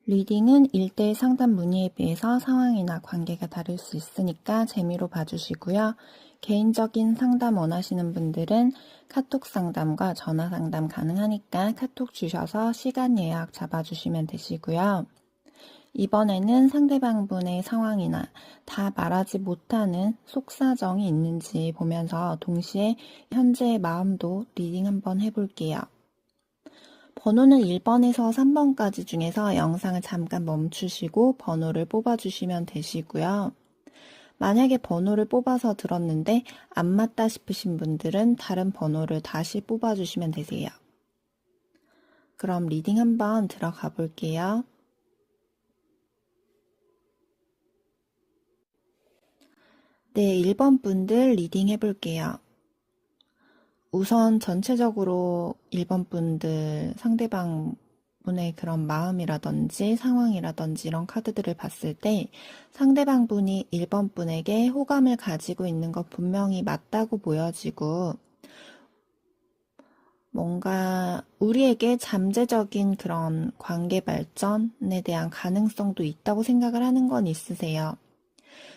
리딩은 1대1 상담 문의에 비해서 상황이나 관계가 다를 수 있으니까 재미로 봐주시고요. 개인적인 상담 원하시는 분들은 카톡 상담과 전화 상담 가능하니까 카톡 주셔서 시간 예약 잡아주시면 되시고요. 이번에는 상대방분의 상황이나 다 말하지 못하는 속사정이 있는지 보면서 동시에 현재의 마음도 리딩 한번 해볼게요. 번호는 1번에서 3번까지 중에서 영상을 잠깐 멈추시고 번호를 뽑아주시면 되시고요. 만약에 번호를 뽑아서 들었는데 안 맞다 싶으신 분들은 다른 번호를 다시 뽑아주시면 되세요. 그럼 리딩 한번 들어가 볼게요. 네, 1번 분들 리딩 해볼게요. 우선 전체적으로 1번 분들 상대방 분의 그런 마음이라든지 상황이라든지 이런 카드들을 봤을 때 상대방 분이 1번 분에게 호감을 가지고 있는 것 분명히 맞다고 보여지고 뭔가 우리에게 잠재적인 그런 관계 발전에 대한 가능성도 있다고 생각을 하는 건 있으세요.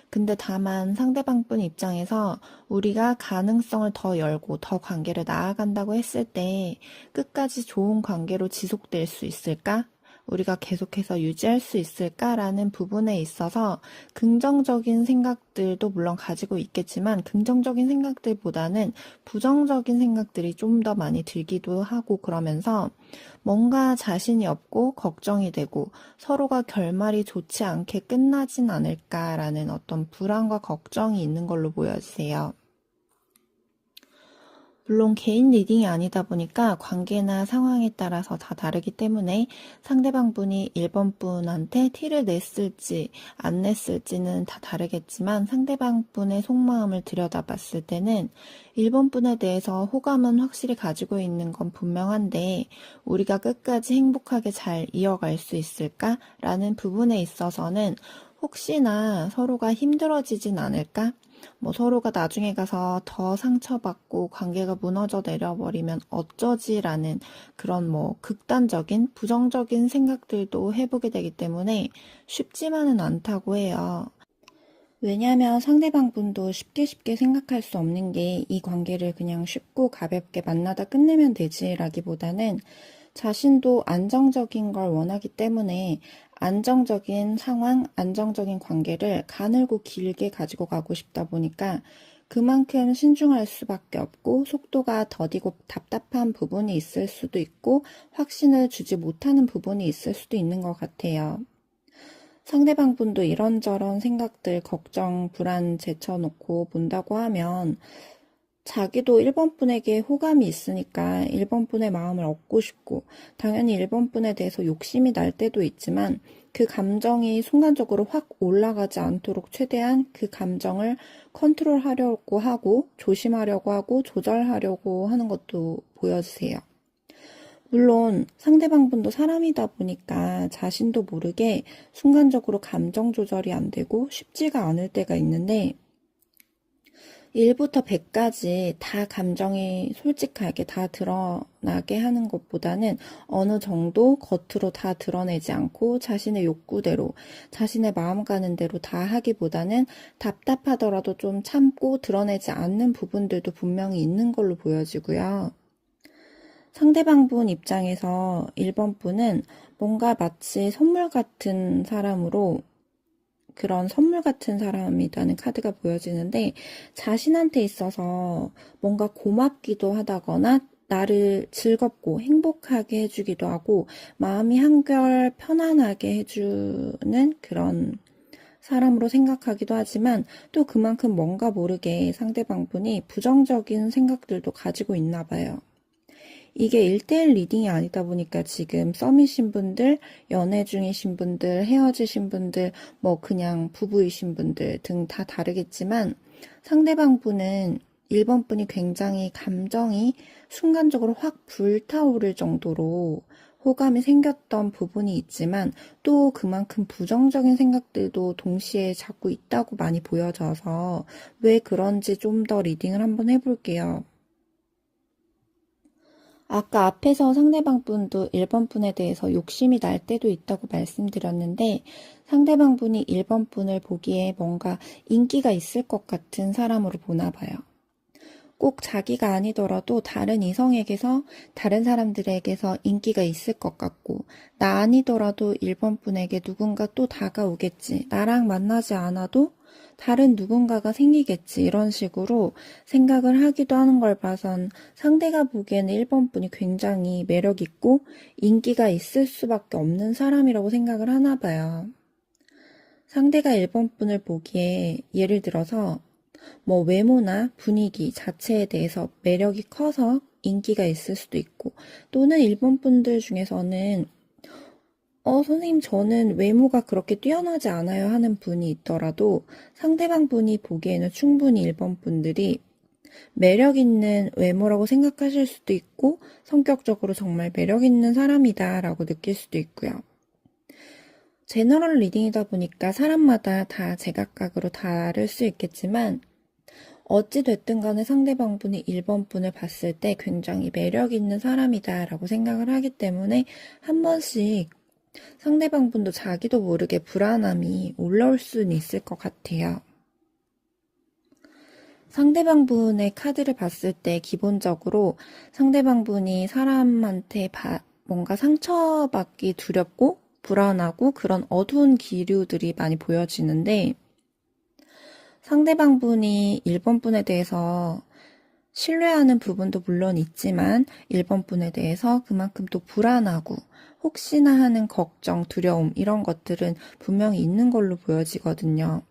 근데 다만 상대방 분 입장에서 우리가 가능성을 더 열고 더 관계를 나아간다고 했을 때 끝까지 좋은 관계로 지속될 수 있을까? 우리가 계속해서 유지할 수 있을까라는 부분에 있어서 긍정적인 생각들도 물론 가지고 있겠지만 긍정적인 생각들보다는 부정적인 생각들이 좀 더 많이 들기도 하고 그러면서 뭔가 자신이 없고 걱정이 되고 서로가 결말이 좋지 않게 끝나진 않을까라는 어떤 불안과 걱정이 있는 걸로 보여지세요. 물론 개인 리딩이 아니다 보니까 관계나 상황에 따라서 다 다르기 때문에 상대방 분이 1번 분한테 티를 냈을지 안 냈을지는 다 다르겠지만 상대방 분의 속마음을 들여다봤을 때는 1번 분에 대해서 호감은 확실히 가지고 있는 건 분명한데 우리가 끝까지 행복하게 잘 이어갈 수 있을까라는 부분에 있어서는 혹시나 서로가 힘들어지진 않을까? 서로가 나중에 가서 더 상처받고 관계가 무너져 내려버리면 어쩌지라는 그런 극단적인 부정적인 생각들도 해보게 되기 때문에 쉽지만은 않다고 해요. 왜냐하면 상대방 분도 쉽게 생각할 수 없는 게 이 관계를 그냥 쉽고 가볍게 만나다 끝내면 되지라기보다는 자신도 안정적인 걸 원하기 때문에 안정적인 상황, 안정적인 관계를 가늘고 길게 가지고 가고 싶다 보니까 그만큼 신중할 수밖에 없고 속도가 더디고 답답한 부분이 있을 수도 있고 확신을 주지 못하는 부분이 있을 수도 있는 것 같아요. 상대방 분도 이런저런 생각들, 걱정, 불안 제쳐놓고 본다고 하면 자기도 1번 분에게 호감이 있으니까 1번 분의 마음을 얻고 싶고 당연히 1번 분에 대해서 욕심이 날 때도 있지만 그 감정이 순간적으로 확 올라가지 않도록 최대한 그 감정을 컨트롤하려고 하고 조심하려고 하고 조절하려고 하는 것도 보여주세요. 물론 상대방 분도 사람이다 보니까 자신도 모르게 순간적으로 감정 조절이 안 되고 쉽지가 않을 때가 있는데 1부터 100까지 다 감정이 솔직하게 다 드러나게 하는 것보다는 어느 정도 겉으로 다 드러내지 않고 자신의 욕구대로 자신의 마음 가는 대로 다 하기보다는 답답하더라도 좀 참고 드러내지 않는 부분들도 분명히 있는 걸로 보여지고요. 상대방 분 입장에서 1번 분은 뭔가 마치 선물 같은 사람으로 그런 선물 같은 사람이라는 카드가 보여지는데 자신한테 있어서 뭔가 고맙기도 하다거나 나를 즐겁고 행복하게 해주기도 하고 마음이 한결 편안하게 해주는 그런 사람으로 생각하기도 하지만 또 그만큼 뭔가 모르게 상대방 분이 부정적인 생각들도 가지고 있나 봐요. 이게 1대1 리딩이 아니다 보니까 지금 썸이신 분들, 연애 중이신 분들, 헤어지신 분들, 그냥 부부이신 분들 등 다 다르겠지만 상대방 분은 1번 분이 굉장히 감정이 순간적으로 확 불타오를 정도로 호감이 생겼던 부분이 있지만 또 그만큼 부정적인 생각들도 동시에 자꾸 있다고 많이 보여져서 왜 그런지 좀 더 리딩을 한번 해볼게요. 아까 앞에서 상대방 분도 1번 분에 대해서 욕심이 날 때도 있다고 말씀드렸는데 상대방 분이 1번 분을 보기에 뭔가 인기가 있을 것 같은 사람으로 보나 봐요. 꼭 자기가 아니더라도 다른 이성에게서, 다른 사람들에게서 인기가 있을 것 같고, 나 아니더라도 1번 분에게 누군가 또 다가오겠지. 나랑 만나지 않아도 다른 누군가가 생기겠지. 이런 식으로 생각을 하기도 하는 걸 봐선 상대가 보기에는 1번 분이 굉장히 매력있고 인기가 있을 수밖에 없는 사람이라고 생각을 하나 봐요. 상대가 1번 분을 보기에 예를 들어서 뭐 외모나 분위기 자체에 대해서 매력이 커서 인기가 있을 수도 있고 또는 일본 분들 중에서는 선생님 저는 외모가 그렇게 뛰어나지 않아요 하는 분이 있더라도 상대방 분이 보기에는 충분히 일본 분들이 매력 있는 외모라고 생각하실 수도 있고 성격적으로 정말 매력 있는 사람이다 라고 느낄 수도 있고요. 제너럴 리딩이다 보니까 사람마다 다 제각각으로 다를 수 있겠지만 어찌됐든 간에 상대방 분이 1번 분을 봤을 때 굉장히 매력 있는 사람이다 라고 생각을 하기 때문에 한 번씩 상대방 분도 자기도 모르게 불안함이 올라올 수는 있을 것 같아요. 상대방 분의 카드를 봤을 때 기본적으로 상대방 분이 사람한테 뭔가 상처받기 두렵고 불안하고 그런 어두운 기류들이 많이 보여지는데 상대방 분이 1번 분에 대해서 신뢰하는 부분도 물론 있지만 1번 분에 대해서 그만큼 또 불안하고 혹시나 하는 걱정, 두려움 이런 것들은 분명히 있는 걸로 보여지거든요.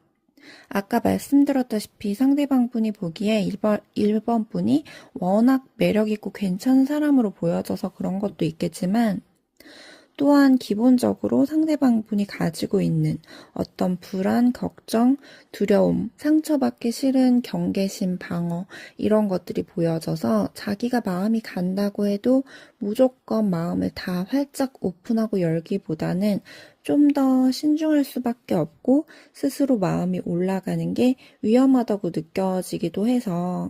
아까 말씀드렸다시피 상대방 분이 보기에 1번 분이 워낙 매력있고 괜찮은 사람으로 보여져서 그런 것도 있겠지만 또한 기본적으로 상대방 분이 가지고 있는 어떤 불안, 걱정, 두려움, 상처받기 싫은 경계심, 방어 이런 것들이 보여져서 자기가 마음이 간다고 해도 무조건 마음을 다 활짝 오픈하고 열기보다는 좀 더 신중할 수밖에 없고 스스로 마음이 올라가는 게 위험하다고 느껴지기도 해서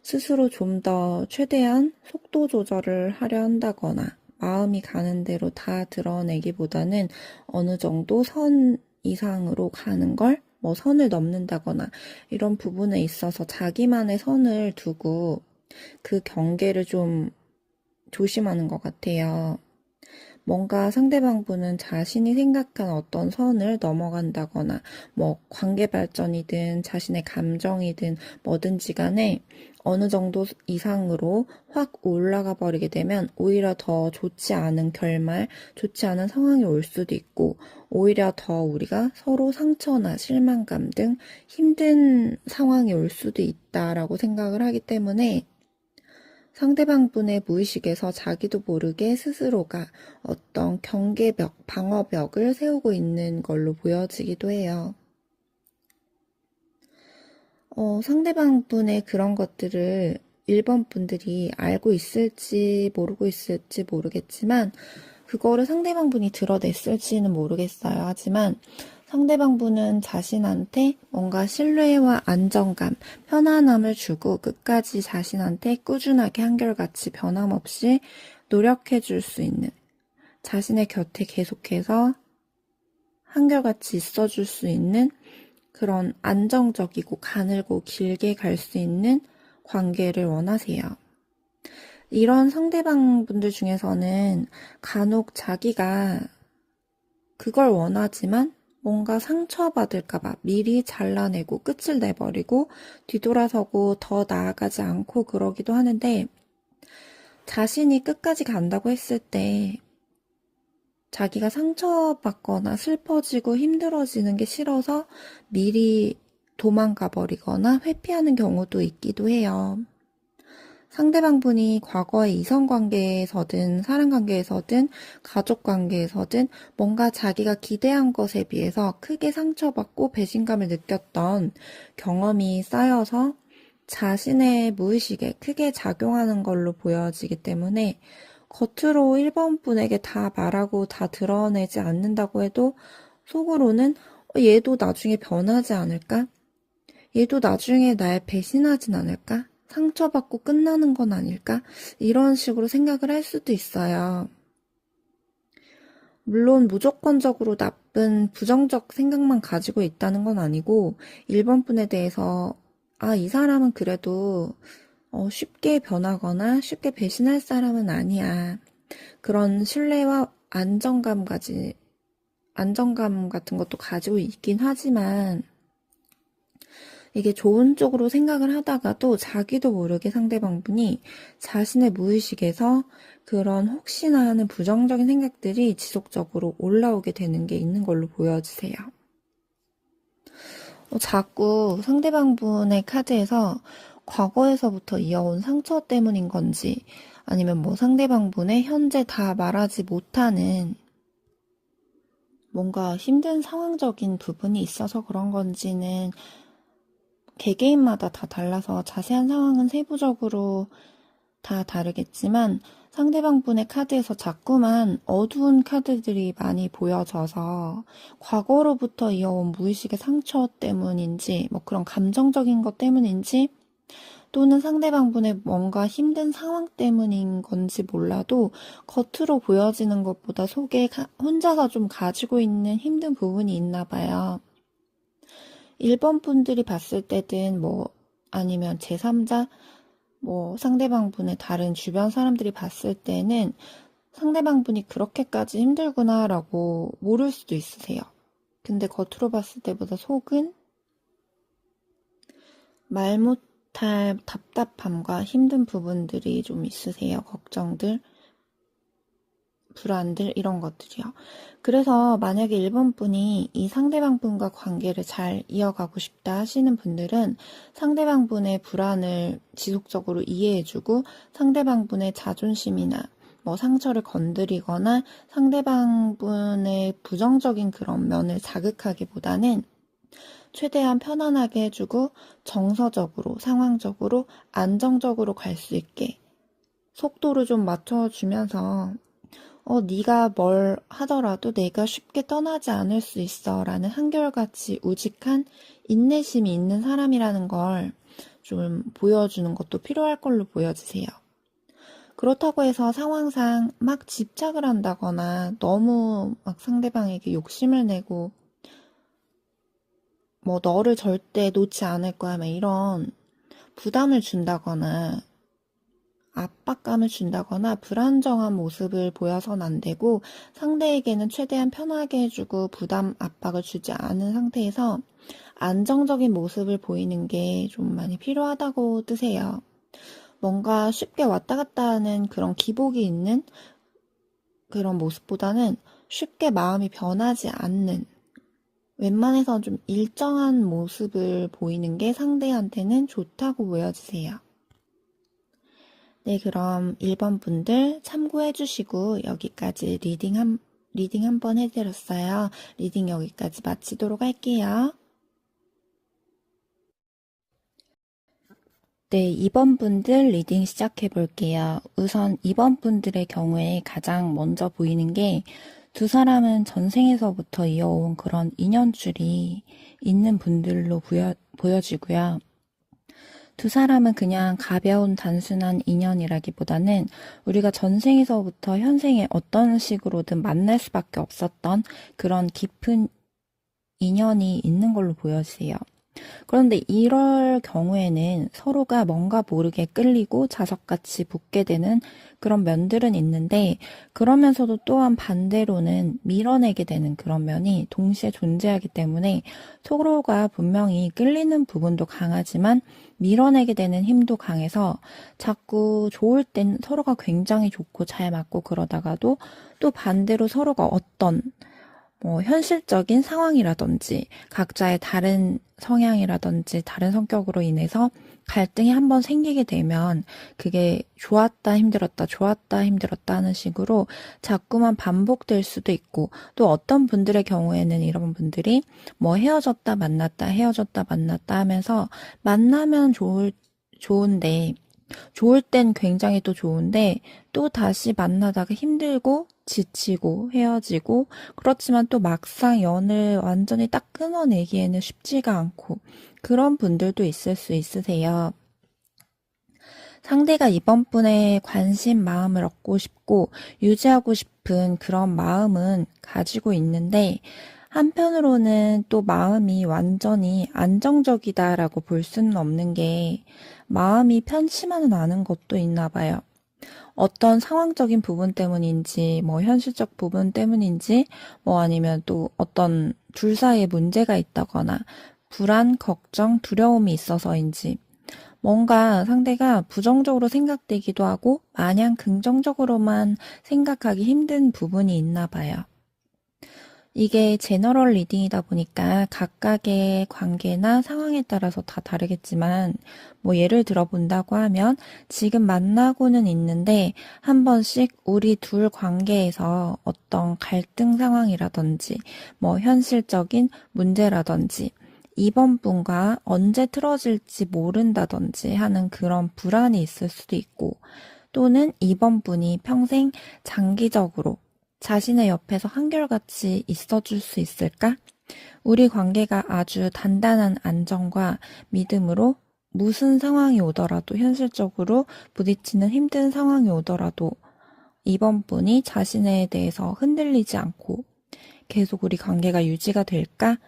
스스로 좀 더 최대한 속도 조절을 하려 한다거나 마음이 가는 대로 다 드러내기보다는 어느 정도 선 이상으로 가는 걸, 뭐 선을 넘는다거나 이런 부분에 있어서 자기만의 선을 두고 그 경계를 좀 조심하는 것 같아요. 뭔가 상대방 분은 자신이 생각한 어떤 선을 넘어간다거나 뭐 관계 발전이든 자신의 감정이든 뭐든지 간에 어느 정도 이상으로 확 올라가 버리게 되면 오히려 더 좋지 않은 결말, 좋지 않은 상황이 올 수도 있고 오히려 더 우리가 서로 상처나 실망감 등 힘든 상황이 올 수도 있다라고 생각을 하기 때문에 상대방 분의 무의식에서 자기도 모르게 스스로가 어떤 경계벽, 방어벽을 세우고 있는 걸로 보여지기도 해요. 상대방 분의 그런 것들을 1번 분들이 알고 있을지 모르고 있을지 모르겠지만 그거를 상대방 분이 드러냈을지는 모르겠어요. 하지만 상대방 분은 자신한테 뭔가 신뢰와 안정감, 편안함을 주고 끝까지 자신한테 꾸준하게 한결같이 변함없이 노력해 줄 수 있는 자신의 곁에 계속해서 한결같이 있어 줄 수 있는 그런 안정적이고 가늘고 길게 갈 수 있는 관계를 원하세요. 이런 상대방 분들 중에서는 간혹 자기가 그걸 원하지만 뭔가 상처받을까봐 미리 잘라내고 끝을 내버리고 뒤돌아서고 더 나아가지 않고 그러기도 하는데 자신이 끝까지 간다고 했을 때 자기가 상처받거나 슬퍼지고 힘들어지는 게 싫어서 미리 도망가 버리거나 회피하는 경우도 있기도 해요. 상대방 분이 과거의 이성관계에서든 사랑관계에서든 가족관계에서든 뭔가 자기가 기대한 것에 비해서 크게 상처받고 배신감을 느꼈던 경험이 쌓여서 자신의 무의식에 크게 작용하는 걸로 보여지기 때문에 겉으로 1번 분에게 다 말하고 다 드러내지 않는다고 해도 속으로는 얘도 나중에 변하지 않을까? 얘도 나중에 날 배신하진 않을까? 상처받고 끝나는 건 아닐까? 이런 식으로 생각을 할 수도 있어요. 물론 무조건적으로 나쁜 부정적 생각만 가지고 있다는 건 아니고 1번 분에 대해서 이 사람은 그래도 쉽게 변하거나 쉽게 배신할 사람은 아니야. 그런 신뢰와 안정감 같은 것도 가지고 있긴 하지만 이게 좋은 쪽으로 생각을 하다가도 자기도 모르게 상대방분이 자신의 무의식에서 그런 혹시나 하는 부정적인 생각들이 지속적으로 올라오게 되는 게 있는 걸로 보여지세요. 자꾸 상대방분의 카드에서 과거에서부터 이어온 상처 때문인 건지 아니면 뭐 상대방분의 현재 다 말하지 못하는 뭔가 힘든 상황적인 부분이 있어서 그런 건지는 개개인마다 다 달라서 자세한 상황은 세부적으로 다 다르겠지만 상대방분의 카드에서 자꾸만 어두운 카드들이 많이 보여져서 과거로부터 이어온 무의식의 상처 때문인지 뭐 그런 감정적인 것 때문인지 또는 상대방분의 뭔가 힘든 상황 때문인 건지 몰라도 겉으로 보여지는 것보다 속에 혼자서 좀 가지고 있는 힘든 부분이 있나 봐요. 1번 분들이 봤을 때든 뭐 아니면 제3자 뭐 상대방분의 다른 주변 사람들이 봤을 때는 상대방분이 그렇게까지 힘들구나라고 모를 수도 있으세요. 근데 겉으로 봤을 때보다 속은 말 못할 답답함과 힘든 부분들이 좀 있으세요. 걱정들, 불안들 이런 것들이요. 그래서 만약에 1번 분이 이 상대방 분과 관계를 잘 이어가고 싶다 하시는 분들은 상대방 분의 불안을 지속적으로 이해해주고 상대방 분의 자존심이나 뭐 상처를 건드리거나 상대방 분의 부정적인 그런 면을 자극하기보다는 최대한 편안하게 해주고 정서적으로, 상황적으로, 안정적으로 갈 수 있게 속도를 좀 맞춰주면서 네가 뭘 하더라도 내가 쉽게 떠나지 않을 수 있어 라는 한결같이 우직한 인내심이 있는 사람이라는 걸 좀 보여주는 것도 필요할 걸로 보여지세요. 그렇다고 해서 상황상 막 집착을 한다거나 너무 막 상대방에게 욕심을 내고 뭐 너를 절대 놓지 않을 거야 막 이런 부담을 준다거나 압박감을 준다거나 불안정한 모습을 보여선 안 되고 상대에게는 최대한 편하게 해주고 부담, 압박을 주지 않은 상태에서 안정적인 모습을 보이는 게 좀 많이 필요하다고 뜨세요. 뭔가 쉽게 왔다 갔다 하는 그런 기복이 있는 그런 모습보다는 쉽게 마음이 변하지 않는 웬만해서 좀 일정한 모습을 보이는 게 상대한테는 좋다고 보여지세요. 네, 그럼 1번 분들 참고해 주시고 여기까지 리딩 한 번 해드렸어요. 리딩 여기까지 마치도록 할게요. 네, 2번 분들 리딩 시작해 볼게요. 우선 2번 분들의 경우에 가장 먼저 보이는 게 두 사람은 전생에서부터 이어온 그런 인연줄이 있는 분들로 보여지고요. 두 사람은 그냥 가벼운 단순한 인연이라기보다는 우리가 전생에서부터 현생에 어떤 식으로든 만날 수밖에 없었던 그런 깊은 인연이 있는 걸로 보여지세요. 그런데 이럴 경우에는 서로가 뭔가 모르게 끌리고 자석같이 붙게 되는 그런 면들은 있는데 그러면서도 또한 반대로는 밀어내게 되는 그런 면이 동시에 존재하기 때문에 서로가 분명히 끌리는 부분도 강하지만 밀어내게 되는 힘도 강해서 자꾸 좋을 땐 서로가 굉장히 좋고 잘 맞고 그러다가도 또 반대로 서로가 어떤 현실적인 상황이라든지 각자의 다른 성향이라든지 다른 성격으로 인해서 갈등이 한번 생기게 되면 그게 좋았다 힘들었다 좋았다 힘들었다 하는 식으로 자꾸만 반복될 수도 있고 또 어떤 분들의 경우에는 이런 분들이 헤어졌다 만났다 헤어졌다 만났다 하면서 만나면 좋은데 좋을 땐 굉장히 또 좋은데 또 다시 만나다가 힘들고 지치고 헤어지고 그렇지만 또 막상 연을 완전히 딱 끊어내기에는 쉽지가 않고 그런 분들도 있을 수 있으세요. 상대가 이번 분의 관심, 마음을 얻고 싶고 유지하고 싶은 그런 마음은 가지고 있는데 한편으로는 또 마음이 완전히 안정적이다라고 볼 수는 없는 게 마음이 편치만은 않은 것도 있나 봐요. 어떤 상황적인 부분 때문인지, 뭐 현실적 부분 때문인지, 뭐 아니면 또 어떤 둘 사이에 문제가 있다거나 불안, 걱정, 두려움이 있어서인지 뭔가 상대가 부정적으로 생각되기도 하고 마냥 긍정적으로만 생각하기 힘든 부분이 있나 봐요. 이게 제너럴 리딩이다 보니까 각각의 관계나 상황에 따라서 다 다르겠지만, 뭐 예를 들어 본다고 하면 지금 만나고는 있는데 한 번씩 우리 둘 관계에서 어떤 갈등 상황이라든지, 뭐 현실적인 문제라든지, 이번 분과 언제 틀어질지 모른다든지 하는 그런 불안이 있을 수도 있고, 또는 이번 분이 평생 장기적으로 자신의 옆에서 한결같이 있어줄 수 있을까? 우리 관계가 아주 단단한 안정과 믿음으로 무슨 상황이 오더라도 현실적으로 부딪히는 힘든 상황이 오더라도 이번 분이 자신에 대해서 흔들리지 않고 계속 우리 관계가 유지가 될까?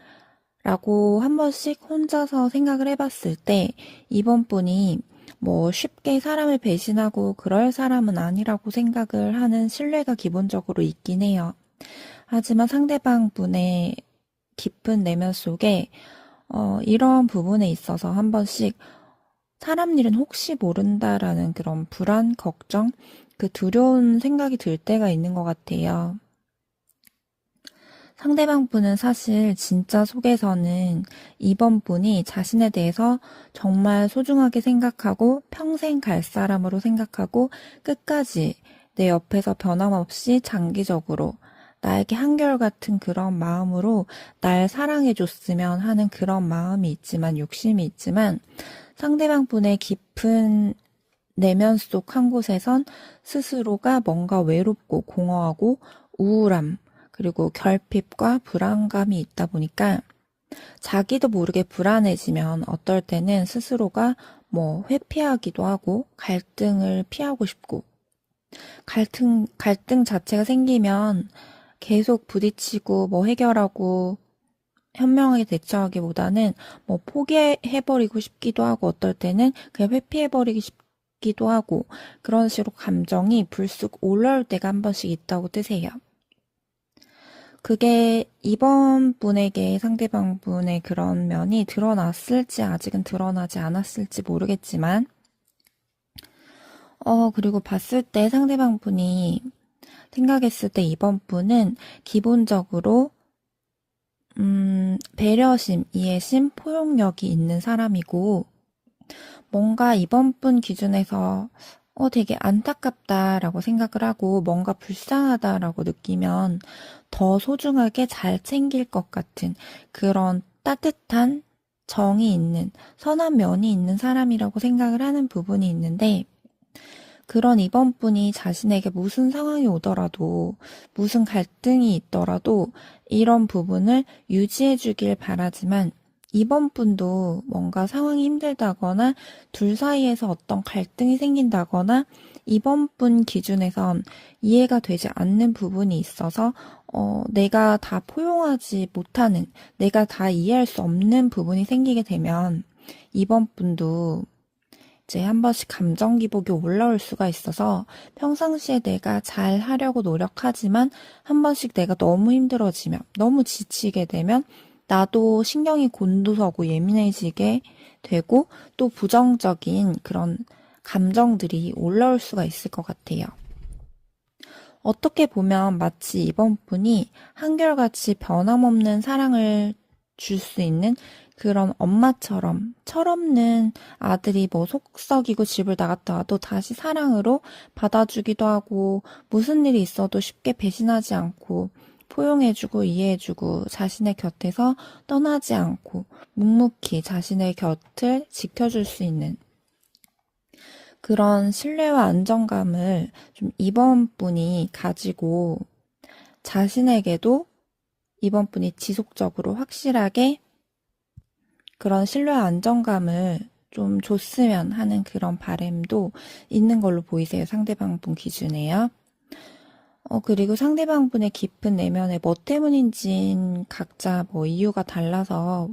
라고 한 번씩 혼자서 생각을 해봤을 때 이번 분이 뭐 쉽게 사람을 배신하고 그럴 사람은 아니라고 생각을 하는 신뢰가 기본적으로 있긴 해요. 하지만 상대방 분의 깊은 내면 속에 이런 부분에 있어서 한 번씩 사람 일은 혹시 모른다라는 그런 불안, 걱정, 그 두려운 생각이 들 때가 있는 것 같아요. 상대방 분은 사실 진짜 속에서는 이번 분이 자신에 대해서 정말 소중하게 생각하고 평생 갈 사람으로 생각하고 끝까지 내 옆에서 변함없이 장기적으로 나에게 한결같은 그런 마음으로 날 사랑해줬으면 하는 그런 마음이 있지만, 욕심이 있지만, 상대방 분의 깊은 내면 속 한 곳에선 스스로가 뭔가 외롭고 공허하고 우울함, 그리고 결핍과 불안감이 있다 보니까 자기도 모르게 불안해지면 어떨 때는 스스로가 뭐 회피하기도 하고 갈등을 피하고 싶고 갈등 자체가 생기면 계속 부딪히고 뭐 해결하고 현명하게 대처하기보다는 뭐 포기해버리고 싶기도 하고 어떨 때는 그냥 회피해버리기 싶기도 하고 그런 식으로 감정이 불쑥 올라올 때가 한 번씩 있다고 뜨세요. 그게 이번 분에게 상대방 분의 그런 면이 드러났을지 아직은 드러나지 않았을지 모르겠지만, 그리고 봤을 때 상대방 분이 생각했을 때 이번 분은 기본적으로, 배려심, 이해심, 포용력이 있는 사람이고, 뭔가 이번 분 기준에서 되게 안타깝다라고 생각을 하고 뭔가 불쌍하다라고 느끼면 더 소중하게 잘 챙길 것 같은 그런 따뜻한 정이 있는 선한 면이 있는 사람이라고 생각을 하는 부분이 있는데 그런 이번 분이 자신에게 무슨 상황이 오더라도 무슨 갈등이 있더라도 이런 부분을 유지해 주길 바라지만 이번 분도 뭔가 상황이 힘들다거나 둘 사이에서 어떤 갈등이 생긴다거나 이번 분 기준에선 이해가 되지 않는 부분이 있어서 내가 다 포용하지 못하는, 내가 다 이해할 수 없는 부분이 생기게 되면 이번 분도 이제 한 번씩 감정 기복이 올라올 수가 있어서 평상시에 내가 잘 하려고 노력하지만 한 번씩 내가 너무 힘들어지면, 너무 지치게 되면 나도 신경이 곤두서고 예민해지게 되고 또 부정적인 그런 감정들이 올라올 수가 있을 것 같아요. 어떻게 보면 마치 이번 분이 한결같이 변함없는 사랑을 줄 수 있는 그런 엄마처럼 철없는 아들이 뭐 속썩이고 집을 나갔다 와도 다시 사랑으로 받아주기도 하고 무슨 일이 있어도 쉽게 배신하지 않고 포용해주고 이해해주고 자신의 곁에서 떠나지 않고 묵묵히 자신의 곁을 지켜줄 수 있는 그런 신뢰와 안정감을 좀 이번 분이 가지고 자신에게도 이번 분이 지속적으로 확실하게 그런 신뢰와 안정감을 좀 줬으면 하는 그런 바람도 있는 걸로 보이세요. 상대방분 기준에요. 그리고 상대방분의 깊은 내면에 뭐 때문인진 각자 뭐 이유가 달라서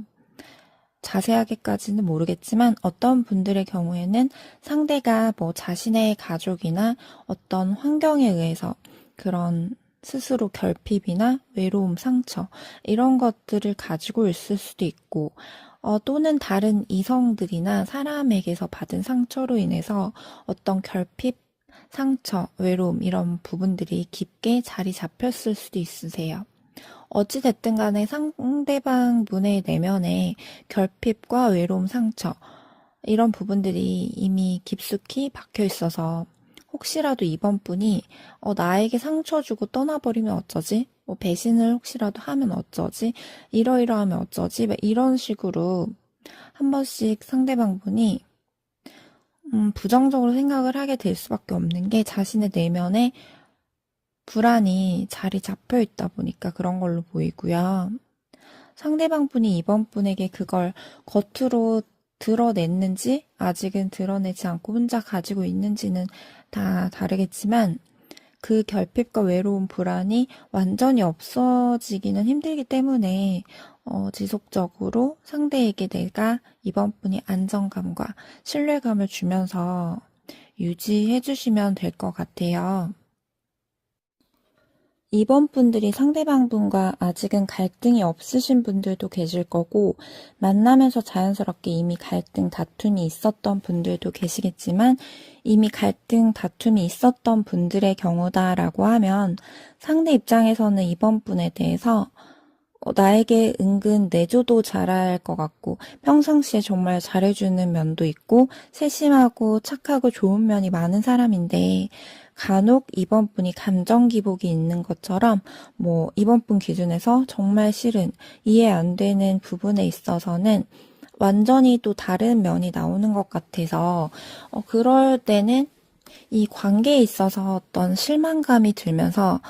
자세하게까지는 모르겠지만 어떤 분들의 경우에는 상대가 뭐 자신의 가족이나 어떤 환경에 의해서 그런 스스로 결핍이나 외로움, 상처 이런 것들을 가지고 있을 수도 있고 또는 다른 이성들이나 사람에게서 받은 상처로 인해서 어떤 결핍, 상처, 외로움 이런 부분들이 깊게 자리 잡혔을 수도 있으세요. 어찌됐든 간에 상대방 분의 내면에 결핍과 외로움, 상처 이런 부분들이 이미 깊숙이 박혀 있어서 혹시라도 이번 분이 나에게 상처 주고 떠나버리면 어쩌지? 뭐 배신을 혹시라도 하면 어쩌지? 이러이러하면 어쩌지? 막 이런 식으로 한 번씩 상대방 분이 부정적으로 생각을 하게 될 수밖에 없는 게 자신의 내면에 불안이 자리 잡혀 있다 보니까 그런 걸로 보이고요. 상대방 분이 이번 분에게 그걸 겉으로 드러냈는지 아직은 드러내지 않고 혼자 가지고 있는지는 다 다르겠지만 그 결핍과 외로움, 불안이 완전히 없어지기는 힘들기 때문에 지속적으로 상대에게 내가 이번 분이 안정감과 신뢰감을 주면서 유지해 주시면 될 것 같아요. 이번 분들이 상대방 분과 아직은 갈등이 없으신 분들도 계실 거고, 만나면서 자연스럽게 이미 갈등, 다툼이 있었던 분들도 계시겠지만, 이미 갈등, 다툼이 있었던 분들의 경우다라고 하면, 상대 입장에서는 이번 분에 대해서 나에게 은근 내조도 잘할 것 같고 평상시에 정말 잘해주는 면도 있고 세심하고 착하고 좋은 면이 많은 사람인데 간혹 이번 분이 감정 기복이 있는 것처럼 뭐 이번 분 기준에서 정말 싫은 이해 안 되는 부분에 있어서는 완전히 또 다른 면이 나오는 것 같아서 그럴 때는 이 관계에 있어서 어떤 실망감이 들면서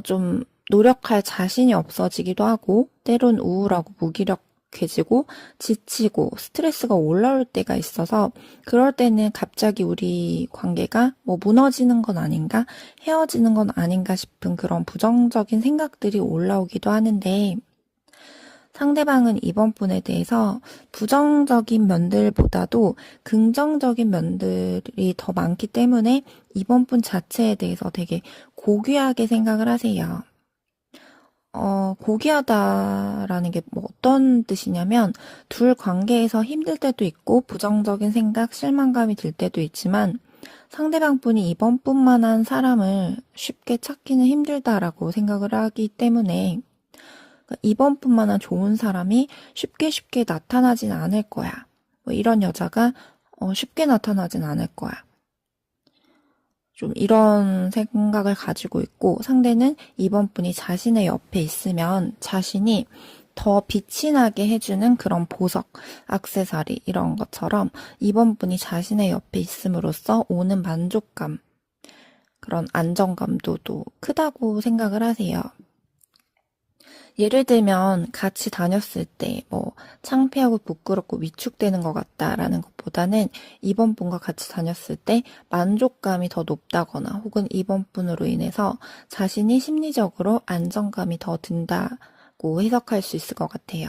좀 노력할 자신이 없어지기도 하고 때론 우울하고 무기력해지고 지치고 스트레스가 올라올 때가 있어서 그럴 때는 갑자기 우리 관계가 뭐 무너지는 건 아닌가 헤어지는 건 아닌가 싶은 그런 부정적인 생각들이 올라오기도 하는데 상대방은 이번 분에 대해서 부정적인 면들보다도 긍정적인 면들이 더 많기 때문에 이번 분 자체에 대해서 되게 고귀하게 생각을 하세요. 고귀하다라는 게 뭐 어떤 뜻이냐면 둘 관계에서 힘들 때도 있고 부정적인 생각, 실망감이 들 때도 있지만 상대방 분이 이번 분만한 사람을 쉽게 찾기는 힘들다라고 생각을 하기 때문에 이번 분만한 좋은 사람이 쉽게 쉽게 나타나진 않을 거야. 뭐 이런 여자가 쉽게 나타나진 않을 거야. 좀 이런 생각을 가지고 있고 상대는 이번 분이 자신의 옆에 있으면 자신이 더 빛이 나게 해주는 그런 보석, 액세서리 이런 것처럼 이번 분이 자신의 옆에 있음으로써 오는 만족감, 그런 안정감도 또 크다고 생각을 하세요. 예를 들면 같이 다녔을 때 뭐 창피하고 부끄럽고 위축되는 것 같다라는 것보다는 이번 분과 같이 다녔을 때 만족감이 더 높다거나 혹은 이번 분으로 인해서 자신이 심리적으로 안정감이 더 든다고 해석할 수 있을 것 같아요.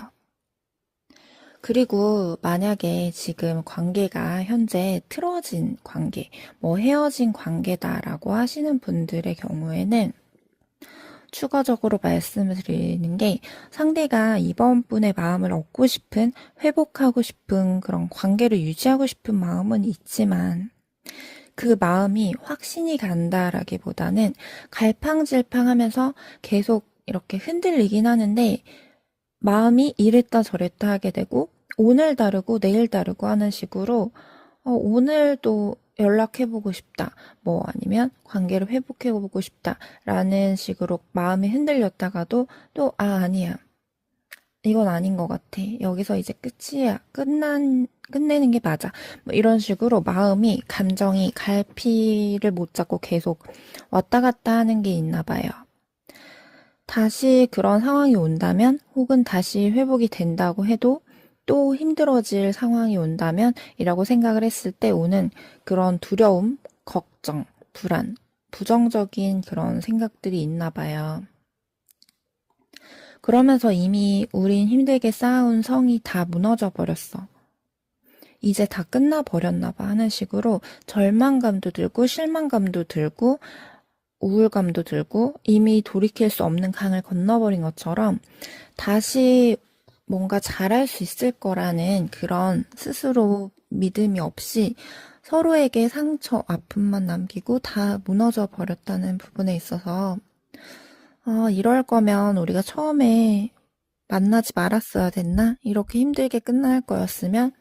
그리고 만약에 지금 관계가 현재 틀어진 관계, 뭐 헤어진 관계다라고 하시는 분들의 경우에는 추가적으로 말씀을 드리는 게 상대가 이번 분의 마음을 얻고 싶은, 회복하고 싶은 그런 관계를 유지하고 싶은 마음은 있지만 그 마음이 확신이 간다라기보다는 갈팡질팡하면서 계속 이렇게 흔들리긴 하는데 마음이 이랬다 저랬다 하게 되고 오늘 다르고 내일 다르고 하는 식으로 오늘도 연락해보고 싶다. 뭐 아니면 관계를 회복해보고 싶다. 라는 식으로 마음이 흔들렸다가도 또, 아니야. 이건 아닌 것 같아. 여기서 이제 끝이야. 끝내는 게 맞아. 뭐 이런 식으로 마음이, 감정이 갈피를 못 잡고 계속 왔다 갔다 하는 게 있나 봐요. 다시 그런 상황이 온다면 혹은 다시 회복이 된다고 해도 또 힘들어질 상황이 온다면 이라고 생각을 했을 때 오는 그런 두려움, 걱정, 불안, 부정적인 그런 생각들이 있나 봐요. 그러면서 이미 우린 힘들게 쌓아온 성이 다 무너져 버렸어. 이제 다 끝나버렸나 봐 하는 식으로 절망감도 들고 실망감도 들고 우울감도 들고 이미 돌이킬 수 없는 강을 건너버린 것처럼 다시 뭔가 잘할 수 있을 거라는 그런 스스로 믿음이 없이 서로에게 상처, 아픔만 남기고 다 무너져 버렸다는 부분에 있어서 이럴 거면 우리가 처음에 만나지 말았어야 됐나? 이렇게 힘들게 끝날 거였으면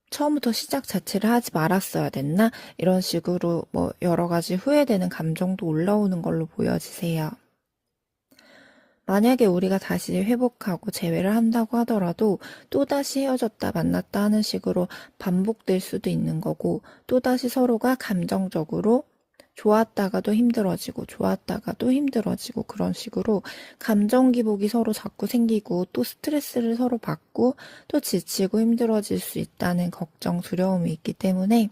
처음부터 시작 자체를 하지 말았어야 됐나? 이런 식으로 뭐 여러 가지 후회되는 감정도 올라오는 걸로 보여지세요. 만약에 우리가 다시 회복하고 재회를 한다고 하더라도 또다시 헤어졌다 만났다 하는 식으로 반복될 수도 있는 거고 또다시 서로가 감정적으로 좋았다가도 힘들어지고 좋았다가도 힘들어지고 그런 식으로 감정 기복이 서로 자꾸 생기고 또 스트레스를 서로 받고 또 지치고 힘들어질 수 있다는 걱정, 두려움이 있기 때문에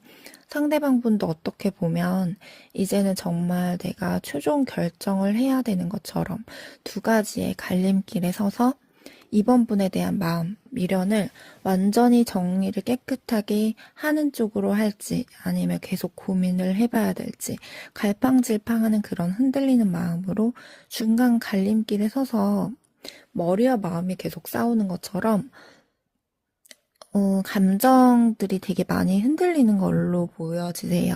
상대방 분도 어떻게 보면 이제는 정말 내가 최종 결정을 해야 되는 것처럼 두 가지의 갈림길에 서서 이번 분에 대한 마음, 미련을 완전히 정리를 깨끗하게 하는 쪽으로 할지 아니면 계속 고민을 해봐야 될지 갈팡질팡하는 그런 흔들리는 마음으로 중간 갈림길에 서서 머리와 마음이 계속 싸우는 것처럼 감정들이 되게 많이 흔들리는 걸로 보여지세요.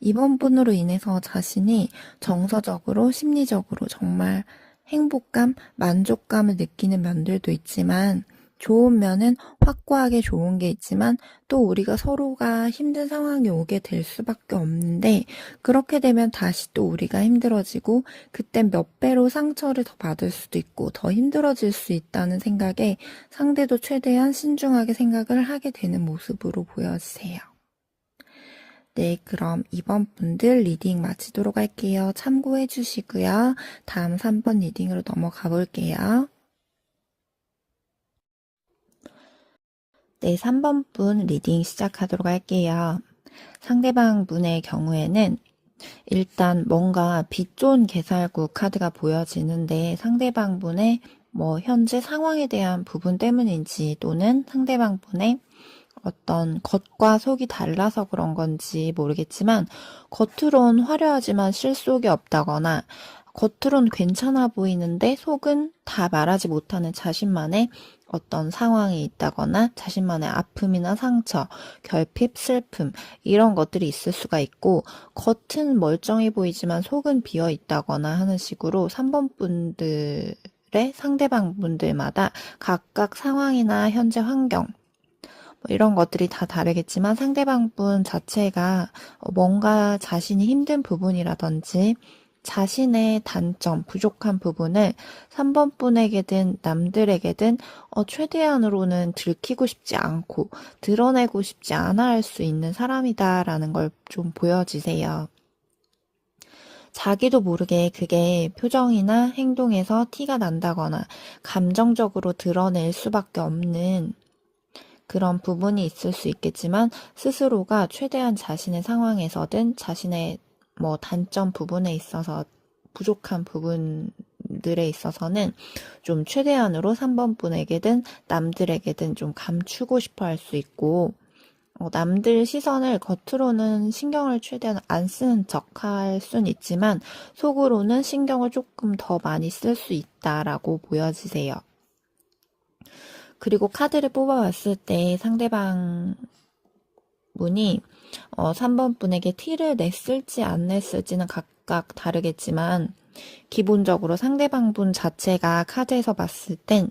이번 분으로 인해서 자신이 정서적으로, 심리적으로 정말 행복감, 만족감을 느끼는 면들도 있지만 좋은 면은 확고하게 좋은 게 있지만 또 우리가 서로가 힘든 상황이 오게 될 수밖에 없는데 그렇게 되면 다시 또 우리가 힘들어지고 그땐 몇 배로 상처를 더 받을 수도 있고 더 힘들어질 수 있다는 생각에 상대도 최대한 신중하게 생각을 하게 되는 모습으로 보여지세요. 네, 그럼 이번 분들 리딩 마치도록 할게요. 참고해 주시고요. 다음 3번 리딩으로 넘어가 볼게요. 네, 3번 분 리딩 시작하도록 할게요. 상대방 분의 경우에는 일단 뭔가 빛 좋은 개살구 카드가 보여지는데 상대방 분의 뭐 현재 상황에 대한 부분 때문인지 또는 상대방 분의 어떤 겉과 속이 달라서 그런 건지 모르겠지만 겉으론 화려하지만 실속이 없다거나 겉으론 괜찮아 보이는데 속은 다 말하지 못하는 자신만의 어떤 상황이 있다거나 자신만의 아픔이나 상처, 결핍, 슬픔 이런 것들이 있을 수가 있고 겉은 멀쩡해 보이지만 속은 비어 있다거나 하는 식으로 3번 분들의 상대방 분들마다 각각 상황이나 현재 환경 이런 것들이 다 다르겠지만 상대방 분 자체가 뭔가 자신이 힘든 부분이라든지 자신의 단점, 부족한 부분을 3번 분에게든 남들에게든 최대한으로는 들키고 싶지 않고 드러내고 싶지 않아 할 수 있는 사람이다라는 걸 좀 보여지세요. 자기도 모르게 그게 표정이나 행동에서 티가 난다거나 감정적으로 드러낼 수밖에 없는 그런 부분이 있을 수 있겠지만 스스로가 최대한 자신의 상황에서든 자신의 뭐 단점 부분에 있어서 부족한 부분들에 있어서는 좀 최대한으로 3번 분에게든 남들에게든 좀 감추고 싶어 할 수 있고 남들 시선을 겉으로는 신경을 최대한 안 쓰는 척 할 순 있지만 속으로는 신경을 조금 더 많이 쓸 수 있다라고 보여지세요. 그리고 카드를 뽑아봤을 때 상대방 분이 3번 분에게 티를 냈을지 안 냈을지는 각각 다르겠지만 기본적으로 상대방 분 자체가 카드에서 봤을 땐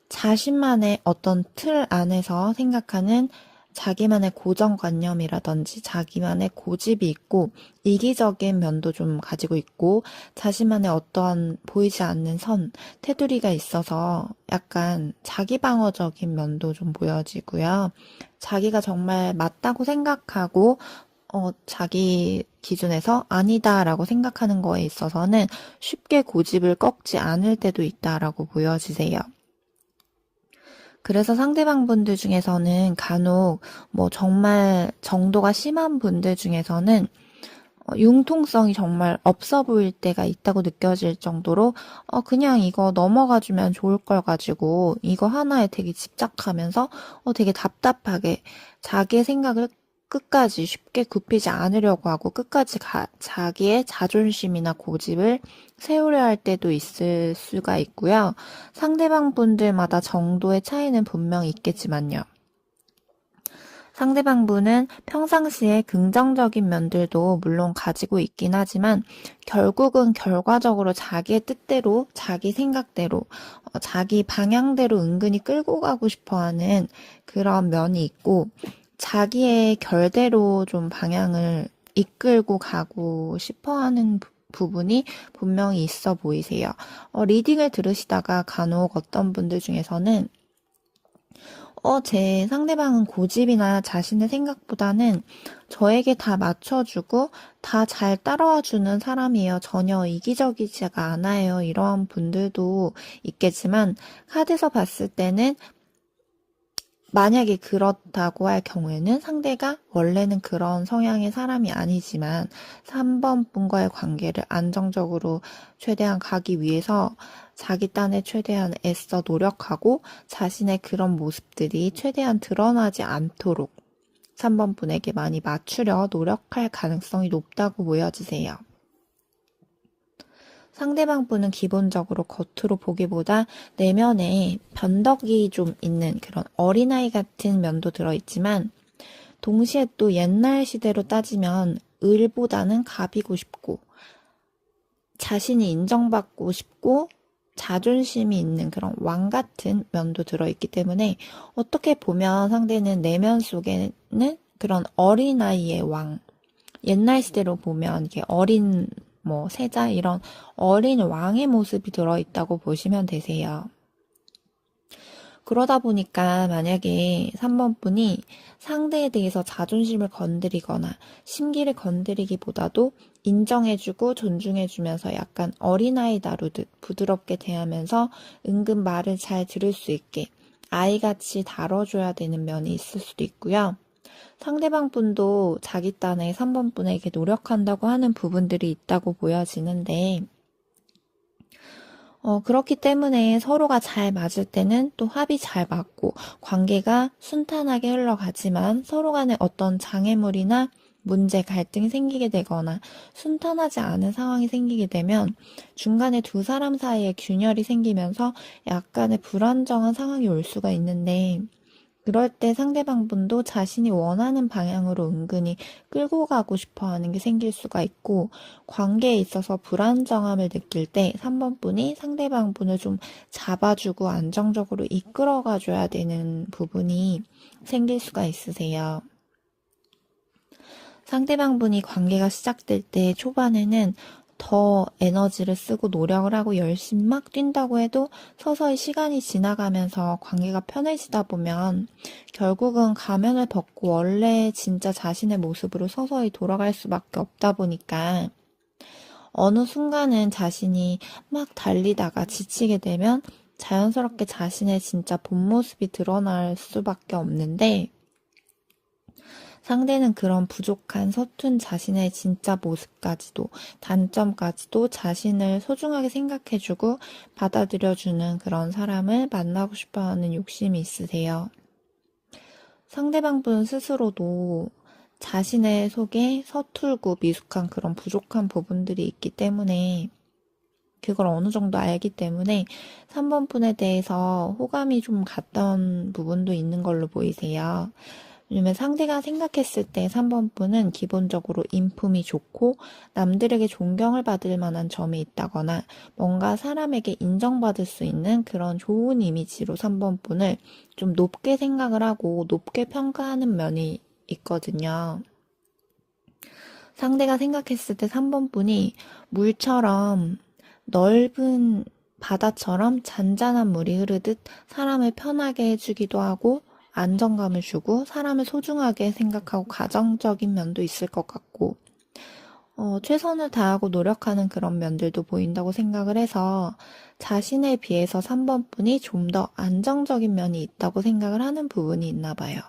자신만의 어떤 틀 안에서 생각하는 자기만의 고정관념이라든지 자기만의 고집이 있고 이기적인 면도 좀 가지고 있고 자신만의 어떠한 보이지 않는 선, 테두리가 있어서 약간 자기 방어적인 면도 좀 보여지고요. 자기가 정말 맞다고 생각하고 자기 기준에서 아니다라고 생각하는 거에 있어서는 쉽게 고집을 꺾지 않을 때도 있다라고 보여지세요. 그래서 상대방분들 중에서는 간혹 뭐 정말 정도가 심한 분들 중에서는 융통성이 정말 없어 보일 때가 있다고 느껴질 정도로 그냥 이거 넘어가주면 좋을 걸 가지고 이거 하나에 되게 집착하면서 되게 답답하게 자기의 생각을 끝까지 쉽게 굽히지 않으려고 하고 끝까지 자기의 자존심이나 고집을 세우려 할 때도 있을 수가 있고요. 상대방 분들마다 정도의 차이는 분명히 있겠지만요. 상대방 분은 평상시에 긍정적인 면들도 물론 가지고 있긴 하지만 결국은 결과적으로 자기의 뜻대로, 자기 생각대로, 자기 방향대로 은근히 끌고 가고 싶어 하는 그런 면이 있고 자기의 결대로 좀 방향을 이끌고 가고 싶어 하는 부분이 분명히 있어 보이세요. 리딩을 들으시다가 간혹 어떤 분들 중에서는 제 상대방은 고집이나 자신의 생각보다는 저에게 다 맞춰주고 다 잘 따라와 주는 사람이에요. 전혀 이기적이지가 않아요. 이러한 분들도 있겠지만 카드에서 봤을 때는 만약에 그렇다고 할 경우에는 상대가 원래는 그런 성향의 사람이 아니지만 3번 분과의 관계를 안정적으로 최대한 가기 위해서 자기 딴에 최대한 애써 노력하고 자신의 그런 모습들이 최대한 드러나지 않도록 3번 분에게 많이 맞추려 노력할 가능성이 높다고 보여지세요. 상대방 분은 기본적으로 겉으로 보기보다 내면에 변덕이 좀 있는 그런 어린아이 같은 면도 들어있지만 동시에 또 옛날 시대로 따지면 을보다는 갑이고 싶고 자신이 인정받고 싶고 자존심이 있는 그런 왕 같은 면도 들어있기 때문에 어떻게 보면 상대는 내면 속에는 그런 어린아이의 왕, 옛날 시대로 보면 이게 어린 세자 이런 어린 왕의 모습이 들어있다고 보시면 되세요. 그러다 보니까 만약에 3번 분이 상대에 대해서 자존심을 건드리거나 심기를 건드리기보다도 인정해주고 존중해주면서 약간 어린아이 다루듯 부드럽게 대하면서 은근 말을 잘 들을 수 있게 아이같이 다뤄줘야 되는 면이 있을 수도 있고요. 상대방 분도 자기 딴에 3번 분에게 노력한다고 하는 부분들이 있다고 보여지는데, 그렇기 때문에 서로가 잘 맞을 때는 또 합이 잘 맞고 관계가 순탄하게 흘러가지만 서로 간에 어떤 장애물이나 문제, 갈등이 생기게 되거나 순탄하지 않은 상황이 생기게 되면 중간에 두 사람 사이에 균열이 생기면서 약간의 불안정한 상황이 올 수가 있는데 그럴 때 상대방 분도 자신이 원하는 방향으로 은근히 끌고 가고 싶어 하는 게 생길 수가 있고, 관계에 있어서 불안정함을 느낄 때 3번 분이 상대방 분을 좀 잡아주고 안정적으로 이끌어가 줘야 되는 부분이 생길 수가 있으세요. 상대방 분이 관계가 시작될 때 초반에는 더 에너지를 쓰고 노력을 하고 열심히 막 뛴다고 해도 서서히 시간이 지나가면서 관계가 편해지다 보면 결국은 가면을 벗고 원래 진짜 자신의 모습으로 서서히 돌아갈 수밖에 없다 보니까 어느 순간은 자신이 막 달리다가 지치게 되면 자연스럽게 자신의 진짜 본 모습이 드러날 수밖에 없는데 상대는 그런 부족한 서툰 자신의 진짜 모습까지도 단점까지도 자신을 소중하게 생각해주고 받아들여주는 그런 사람을 만나고 싶어하는 욕심이 있으세요. 상대방 분 스스로도 자신의 속에 서툴고 미숙한 그런 부족한 부분들이 있기 때문에 그걸 어느 정도 알기 때문에 3번 분에 대해서 호감이 좀 갔던 부분도 있는 걸로 보이세요. 왜냐면 상대가 생각했을 때 3번 분은 기본적으로 인품이 좋고 남들에게 존경을 받을 만한 점이 있다거나 뭔가 사람에게 인정받을 수 있는 그런 좋은 이미지로 3번 분을 좀 높게 생각을 하고 높게 평가하는 면이 있거든요. 상대가 생각했을 때 3번 분이 물처럼 넓은 바다처럼 잔잔한 물이 흐르듯 사람을 편하게 해주기도 하고 안정감을 주고 사람을 소중하게 생각하고 가정적인 면도 있을 것 같고 최선을 다하고 노력하는 그런 면들도 보인다고 생각을 해서 자신에 비해서 3번 분이 좀 더 안정적인 면이 있다고 생각을 하는 부분이 있나 봐요.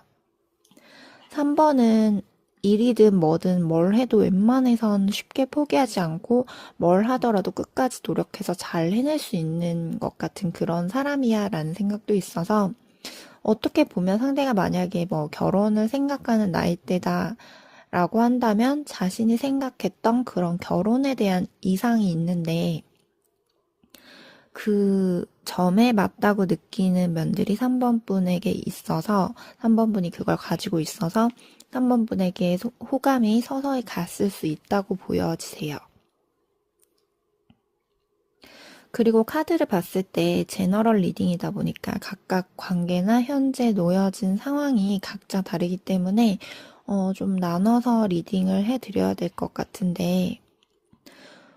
3번은 일이든 뭐든 뭘 해도 웬만해선 쉽게 포기하지 않고 뭘 하더라도 끝까지 노력해서 잘 해낼 수 있는 것 같은 그런 사람이야 라는 생각도 있어서 어떻게 보면 상대가 만약에 뭐 결혼을 생각하는 나이대다 라고 한다면 자신이 생각했던 그런 결혼에 대한 이상이 있는데 그 점에 맞다고 느끼는 면들이 3번 분에게 있어서 3번 분이 그걸 가지고 있어서 3번 분에게 호감이 서서히 갔을 수 있다고 보여지세요. 그리고 카드를 봤을 때 제너럴 리딩이다 보니까 각각 관계나 현재 놓여진 상황이 각자 다르기 때문에 좀 나눠서 리딩을 해드려야 될 것 같은데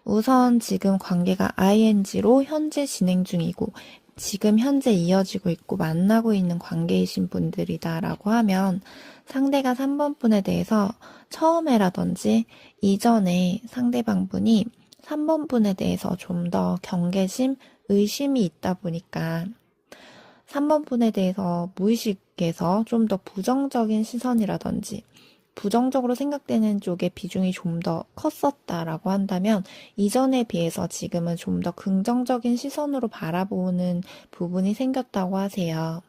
우선 지금 관계가 ing로 현재 진행 중이고 지금 현재 이어지고 있고 만나고 있는 관계이신 분들이다라고 하면 상대가 3번 분에 대해서 처음에라든지 이전에 상대방 분이 3번 분에 대해서 좀 더 경계심, 의심이 있다 보니까 3번 분에 대해서 무의식에서 좀 더 부정적인 시선이라든지 부정적으로 생각되는 쪽의 비중이 좀 더 컸었다라고 한다면 이전에 비해서 지금은 좀 더 긍정적인 시선으로 바라보는 부분이 생겼다고 하세요.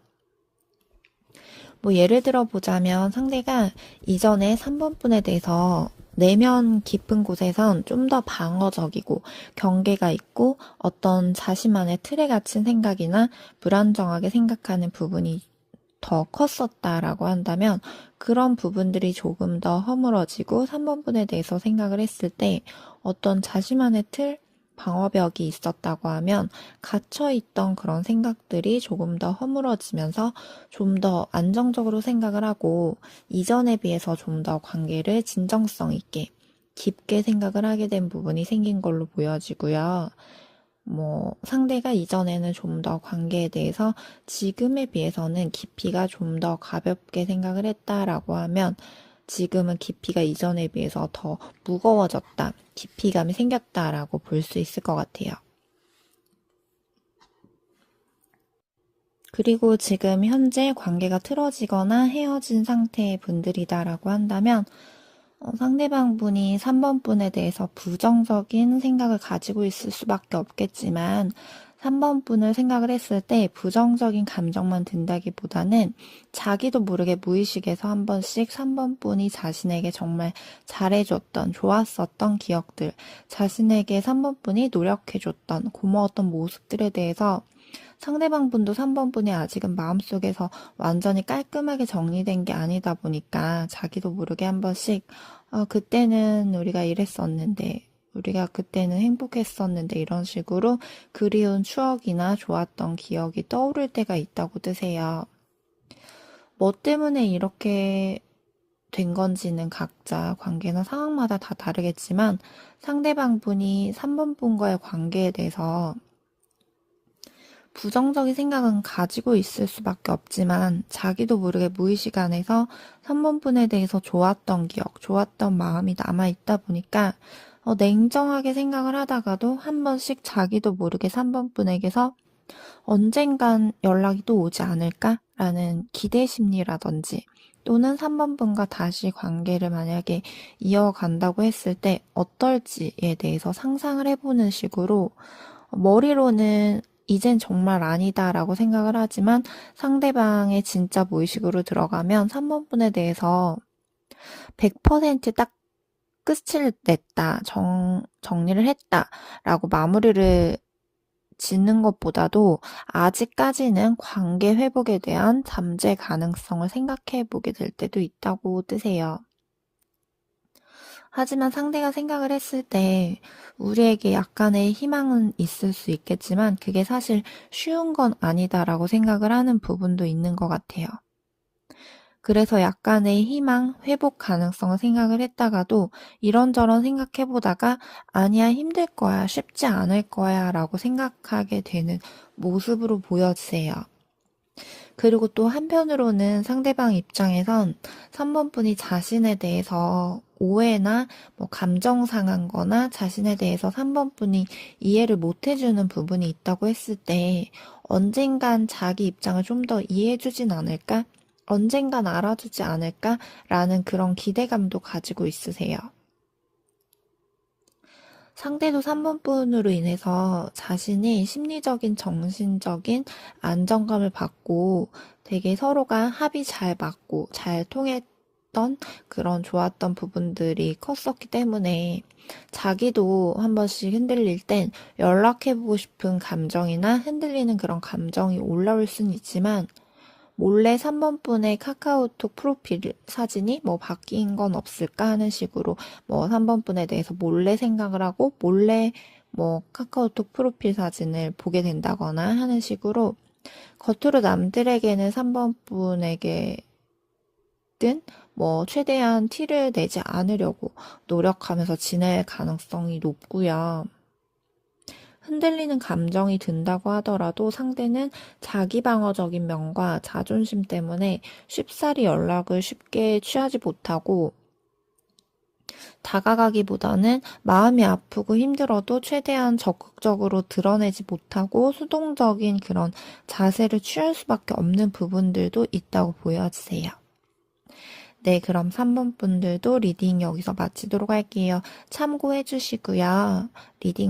뭐 예를 들어 보자면 상대가 이전에 3번 분에 대해서 내면 깊은 곳에선 좀 더 방어적이고 경계가 있고 어떤 자신만의 틀에 갇힌 생각이나 불안정하게 생각하는 부분이 더 컸었다라고 한다면 그런 부분들이 조금 더 허물어지고 3번 분에 대해서 생각을 했을 때 어떤 자신만의 틀, 방어벽이 있었다고 하면 갇혀있던 그런 생각들이 조금 더 허물어지면서 좀 더 안정적으로 생각을 하고 이전에 비해서 좀 더 관계를 진정성 있게 깊게 생각을 하게 된 부분이 생긴 걸로 보여지고요. 뭐 상대가 이전에는 좀 더 관계에 대해서 지금에 비해서는 깊이가 좀 더 가볍게 생각을 했다라고 하면 지금은 깊이가 이전에 비해서 더 무거워졌다, 깊이감이 생겼다라고 볼 수 있을 것 같아요. 그리고 지금 현재 관계가 틀어지거나 헤어진 상태의 분들이다라고 한다면 상대방 분이 3번 분에 대해서 부정적인 생각을 가지고 있을 수밖에 없겠지만 3번 분을 생각을 했을 때 부정적인 감정만 든다기보다는 자기도 모르게 무의식에서 한 번씩 3번 분이 자신에게 정말 잘해줬던 좋았었던 기억들, 자신에게 3번 분이 노력해줬던 고마웠던 모습들에 대해서 상대방 분도 3번 분이 아직은 마음속에서 완전히 깔끔하게 정리된 게 아니다 보니까 자기도 모르게 한 번씩 그때는 우리가 이랬었는데 우리가 그때는 행복했었는데 이런 식으로 그리운 추억이나 좋았던 기억이 떠오를 때가 있다고 뜨세요. 뭐 때문에 이렇게 된 건지는 각자 관계나 상황마다 다 다르겠지만 상대방 분이 3번 분과의 관계에 대해서 부정적인 생각은 가지고 있을 수밖에 없지만 자기도 모르게 무의식 안에서 3번 분에 대해서 좋았던 기억, 좋았던 마음이 남아있다 보니까 냉정하게 생각을 하다가도 한 번씩 자기도 모르게 3번 분에게서 언젠간 연락이 또 오지 않을까라는 기대 심리라든지 또는 3번 분과 다시 관계를 만약에 이어간다고 했을 때 어떨지에 대해서 상상을 해보는 식으로 머리로는 이젠 정말 아니다라고 생각을 하지만 상대방의 진짜 무의식으로 들어가면 3번 분에 대해서 100%딱 끝을 냈다, 정리를 했다라고 마무리를 짓는 것보다도 아직까지는 관계 회복에 대한 잠재 가능성을 생각해 보게 될 때도 있다고 뜨세요. 하지만 상대가 생각을 했을 때 우리에게 약간의 희망은 있을 수 있겠지만 그게 사실 쉬운 건 아니다라고 생각을 하는 부분도 있는 것 같아요. 그래서 약간의 희망, 회복 가능성을 생각을 했다가도 이런저런 생각해보다가 아니야, 힘들 거야, 쉽지 않을 거야 라고 생각하게 되는 모습으로 보여지세요. 그리고 또 한편으로는 상대방 입장에선 3번 분이 자신에 대해서 오해나 뭐 감정 상한 거나 자신에 대해서 3번 분이 이해를 못 해주는 부분이 있다고 했을 때 언젠간 자기 입장을 좀 더 이해해주진 않을까? 언젠간 알아주지 않을까라는 그런 기대감도 가지고 있으세요. 상대도 3번 분으로 인해서 자신이 심리적인, 정신적인 안정감을 받고 되게 서로가 합이 잘 맞고 잘 통했던 그런 좋았던 부분들이 컸었기 때문에 자기도 한 번씩 흔들릴 땐 연락해보고 싶은 감정이나 흔들리는 그런 감정이 올라올 수는 있지만 몰래 3번 분의 카카오톡 프로필 사진이 뭐 바뀐 건 없을까 하는 식으로 뭐 3번 분에 대해서 몰래 생각을 하고 몰래 뭐 카카오톡 프로필 사진을 보게 된다거나 하는 식으로 겉으로 남들에게는 3번 분에게든 뭐 최대한 티를 내지 않으려고 노력하면서 지낼 가능성이 높고요. 흔들리는 감정이 든다고 하더라도 상대는 자기 방어적인 면과 자존심 때문에 쉽사리 연락을 쉽게 취하지 못하고 다가가기보다는 마음이 아프고 힘들어도 최대한 적극적으로 드러내지 못하고 수동적인 그런 자세를 취할 수밖에 없는 부분들도 있다고 보여지세요. 네, 그럼 3번 분들도 리딩 여기서 마치도록 할게요. 참고해 주시고요. 리딩